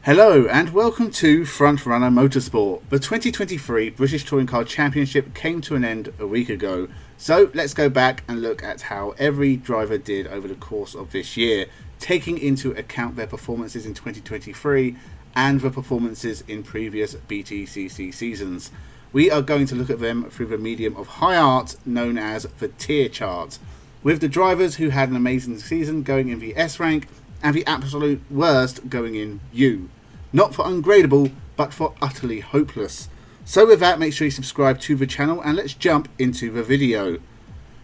Hello and welcome to Frontrunner Motorsport. The 2023 British Touring Car Championship came to an end a week ago, so let's go back and look at how every driver did over the course of this year, taking into account their performances in 2023 and the performances in previous BTCC seasons. We are going to look at them through the medium of high art known as the tier chart, with the drivers who had an amazing season going in the S rank and the absolute worst going in U. Not for ungradable, but for utterly hopeless. So with that, make sure you subscribe to the channel and let's jump into the video.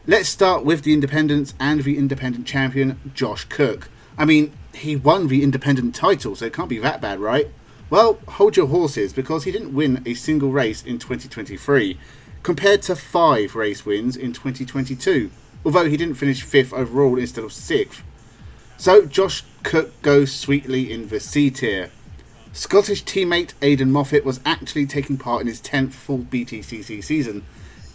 Let's start with the independents and the independent champion, Josh Cook. I mean, he won the independent title, so it can't be that bad, right? Well, hold your horses, because he didn't win a single race in 2023, compared to 5 race wins in 2022, although he didn't finish 5th overall instead of 6th. So Josh Cook goes sweetly in the C tier. Scottish teammate Aidan Moffat was actually taking part in his 10th full BTCC season.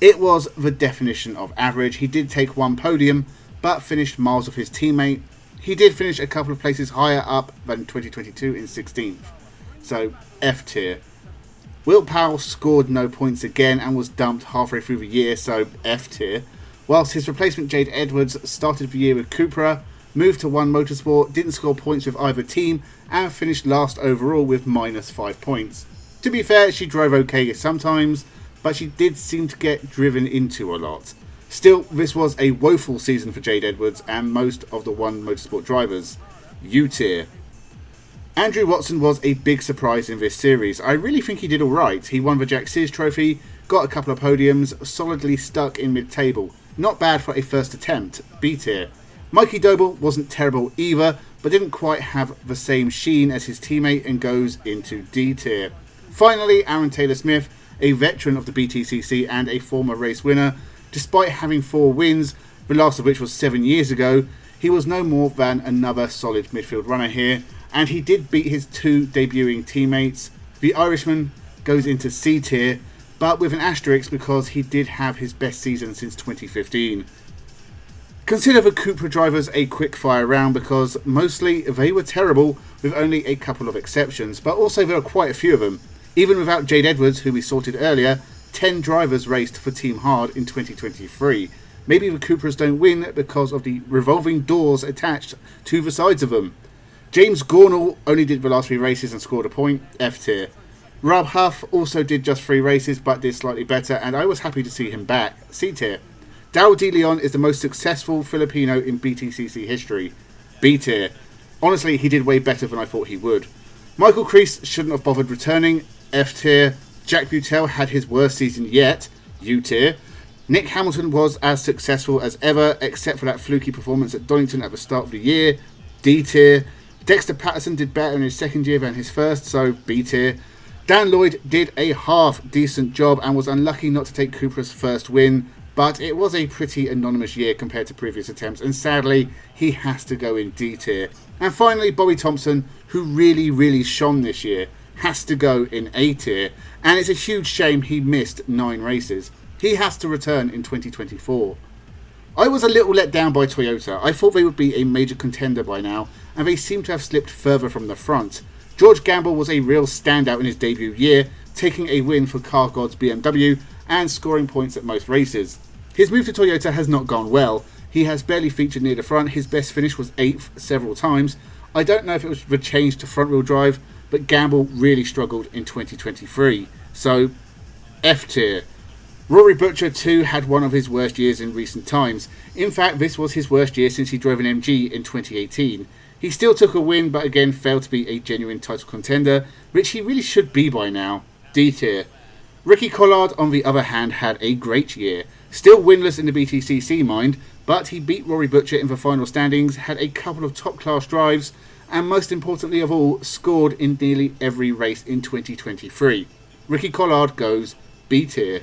It was the definition of average. He did take 1 podium, but finished miles off his teammate. He did finish a couple of places higher up than 2022 in 16th. So F tier. Will Powell scored no points again and was dumped halfway through the year, so F tier. Whilst his replacement Jade Edwards started the year with Cupra, moved to One Motorsport, didn't score points with either team, and finished last overall with -5 points. To be fair, she drove okay sometimes, but she did seem to get driven into a lot. Still, this was a woeful season for Jade Edwards and most of the One Motorsport drivers. U tier. Andrew Watson was a big surprise in this series. I really think he did alright. He won the Jack Sears Trophy, got a couple of podiums, solidly stuck in mid-table. Not bad for a first attempt. B tier. Mikey Doble wasn't terrible either, but didn't quite have the same sheen as his teammate and goes into D tier. Finally, Aaron Taylor-Smith, a veteran of the BTCC and a former race winner, despite having 4 wins, the last of which was 7 years ago, he was no more than another solid midfield runner here, and he did beat his 2 debuting teammates. The Irishman goes into C tier, but with an asterisk because he did have his best season since 2015. Consider the Cupra drivers a quick fire round because mostly they were terrible, with only a couple of exceptions, but also there are quite a few of them. Even without Jade Edwards, who we sorted earlier, 10 drivers raced for Team Hard in 2023. Maybe the Cupras don't win because of the revolving doors attached to the sides of them. James Gornall only did the last 3 races and scored a point, F tier. Rob Huff also did just 3 races but did slightly better, and I was happy to see him back, C tier. Darryl De Leon is the most successful Filipino in BTCC history. B tier. Honestly, he did way better than I thought he would. Michael Kreese shouldn't have bothered returning. F tier. Jack Butel had his worst season yet. U tier. Nick Hamilton was as successful as ever, except for that fluky performance at Donington at the start of the year. D tier. Dexter Patterson did better in his second year than his first, so B tier. Dan Lloyd did a half decent job and was unlucky not to take Cupra's first win, but it was a pretty anonymous year compared to previous attempts, and sadly, he has to go in D tier. And finally, Bobby Thompson, who really shone this year, has to go in A tier, and it's a huge shame he missed 9 races. He has to return in 2024. I was a little let down by Toyota. I thought they would be a major contender by now, and they seem to have slipped further from the front. George Gamble was a real standout in his debut year, taking a win for Car Gods BMW and scoring points at most races. His move to Toyota has not gone well. He has barely featured near the front. His best finish was 8th several times. I don't know if it was the change to front wheel drive, but Gamble really struggled in 2023. So, F tier. Rory Butcher too had one of his worst years in recent times. In fact, this was his worst year since he drove an MG in 2018. He still took a win, but again failed to be a genuine title contender, which he really should be by now. D tier. Ricky Collard, on the other hand, had a great year. Still winless in the BTCC, mind, but he beat Rory Butcher in the final standings, had a couple of top-class drives, and most importantly of all, scored in nearly every race in 2023. Ricky Collard goes B tier.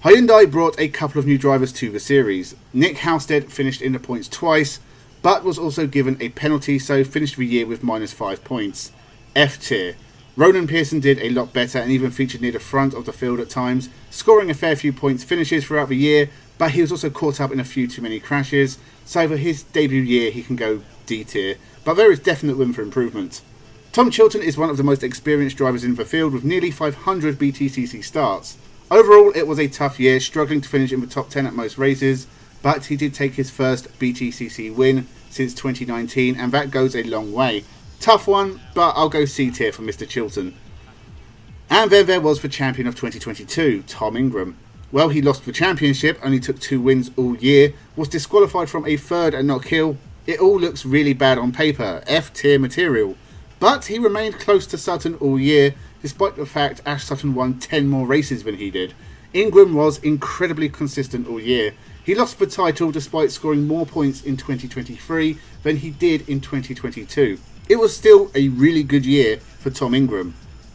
Hyundai brought a couple of new drivers to the series. Nick Halstead finished in the points twice, but was also given a penalty, so finished the year with -5 points. F tier. Ronan Pearson did a lot better and even featured near the front of the field at times, scoring a fair few points finishes throughout the year, but he was also caught up in a few too many crashes, so for his debut year he can go D tier, but there is definite room for improvement. Tom Chilton is one of the most experienced drivers in the field with nearly 500 BTCC starts. Overall, it was a tough year, struggling to finish in the top 10 at most races, but he did take his first BTCC win since 2019, and that goes a long way. Tough one, but I'll go C tier for Mr. Chilton. And then there was the champion of 2022, Tom Ingram. Well, he lost the championship, only took 2 wins all year, was disqualified from a third at Knock Hill. It all looks really bad on paper, F tier material. But he remained close to Sutton all year, despite the fact Ash Sutton won 10 more races than he did. Ingram was incredibly consistent all year. He lost the title despite scoring more points in 2023 than he did in 2022. It was still a really good year for Tom Ingram.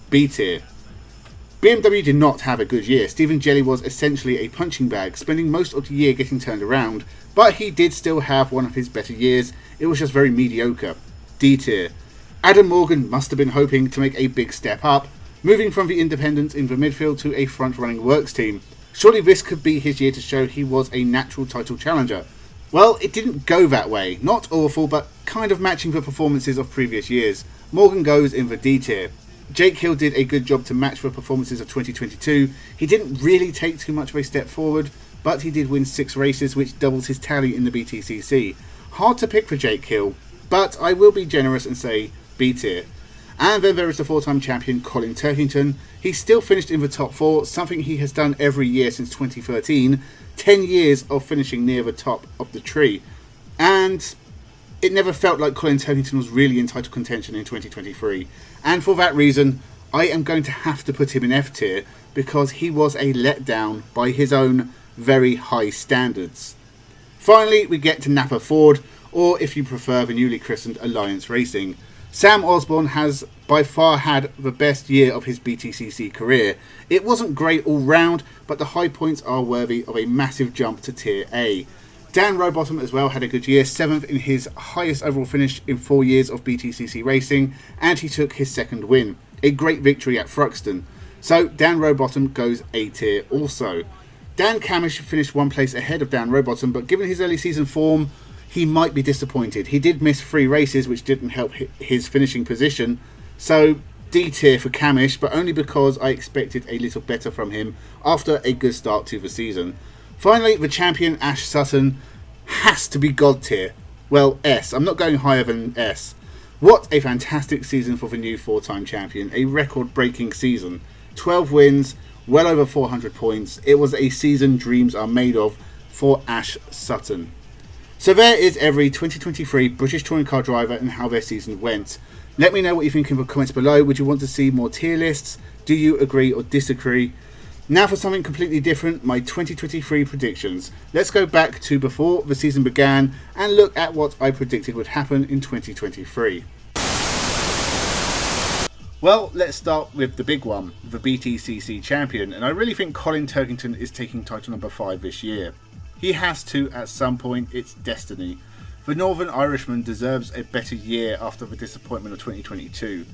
B tier. BMW did not have a good year. Stephen Jelley was essentially a punching bag, spending most of the year getting turned around, but he did still have one of his better years. It was just very mediocre. D tier. Adam Morgan must have been hoping to make a big step up, moving from the independents in the midfield to a front-running works team. Surely this could be his year to show he was a natural title challenger. Well, it didn't go that way. Not awful, but kind of matching the performances of previous years. Morgan goes in the D tier. Jake Hill did a good job to match the performances of 2022. He didn't really take too much of a step forward, but he did win 6 races, which doubles his tally in the BTCC. Hard to pick for Jake Hill, but I will be generous and say B tier. And then there is the 4-time champion Colin Turkington. He still finished in the top 4, something he has done every year since 2013. 10 years of finishing near the top of the tree. And it never felt like Colin Turkington was really in title contention in 2023. And for that reason, I am going to have to put him in F tier because he was a letdown by his own very high standards. Finally, we get to Napa Ford, or if you prefer, the newly christened Alliance Racing. Sam Osborne has by far had the best year of his BTCC career. It wasn't great all round, but the high points are worthy of a massive jump to Tier A. Dan Rowbottom as well had a good year, 7th in his highest overall finish in 4 years of BTCC racing, and he took his 2nd win. A great victory at Thruxton. So Dan Rowbottom goes A tier also. Dan Camish finished 1 place ahead of Dan Rowbottom, but given his early season form, he might be disappointed. He did miss 3 races, which didn't help his finishing position. So D tier for Camish, but only because I expected a little better from him after a good start to the season. Finally, the champion Ash Sutton has to be God tier. Well, S. I'm not going higher than S. What a fantastic season for the new 4-time champion. A record-breaking season. 12 wins, well over 400 points. It was a season dreams are made of for Ash Sutton. So there is every 2023 British Touring Car driver and how their season went. Let me know what you think in the comments below. Would you want to see more tier lists? Do you agree or disagree? Now for something completely different, my 2023 predictions. Let's go back to before the season began and look at what I predicted would happen in 2023. Well, let's start with the big one, the BTCC champion, and I really think Colin Turkington is taking title number 5 this year. He has to at some point, it's destiny. The Northern Irishman deserves a better year after the disappointment of 2022.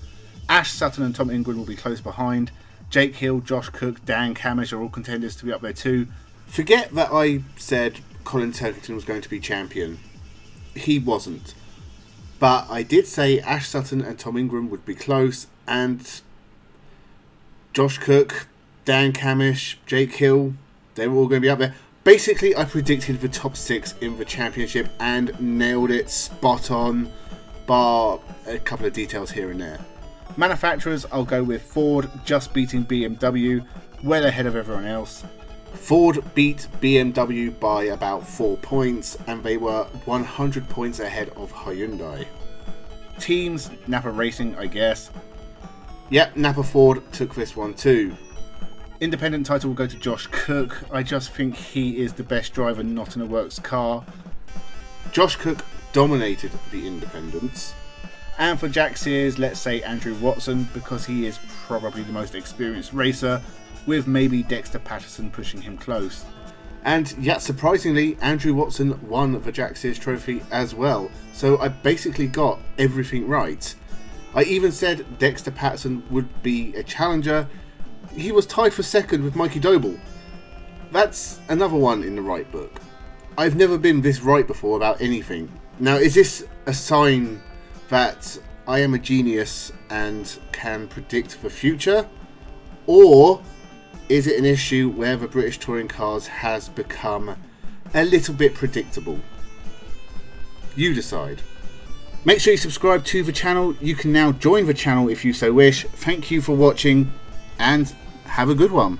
Ash Sutton and Tom Ingram will be close behind. Jake Hill, Josh Cook, Dan Camish are all contenders to be up there too. Forget that I said Colin Turkington was going to be champion. He wasn't. But I did say Ash Sutton and Tom Ingram would be close, and Josh Cook, Dan Camish, Jake Hill, they were all going to be up there. Basically, I predicted the top 6 in the championship and nailed it spot on, bar a couple of details here and there. Manufacturers, I'll go with Ford just beating BMW, well ahead of everyone else. Ford beat BMW by about 4 points, and they were 100 points ahead of Hyundai. Teams, Napa Racing, I guess. Yep, Napa Ford took this one too. Independent title will go to Josh Cook. I just think he is the best driver not in a works car. Josh Cook dominated the independents. And for Jack Sears, let's say Andrew Watson, because he is probably the most experienced racer, with maybe Dexter Patterson pushing him close. And yet surprisingly, Andrew Watson won the Jack Sears trophy as well, so I basically got everything right. I even said Dexter Patterson would be a challenger. He was tied for 2nd with Mikey Doble. That's another one in the right book. I've never been this right before about anything. Now, is this a sign that I am a genius and can predict the future? Or is it an issue where the British touring cars has become a little bit predictable? You decide. Make sure you subscribe to the channel. You can now join the channel if you so wish. Thank you for watching and have a good one.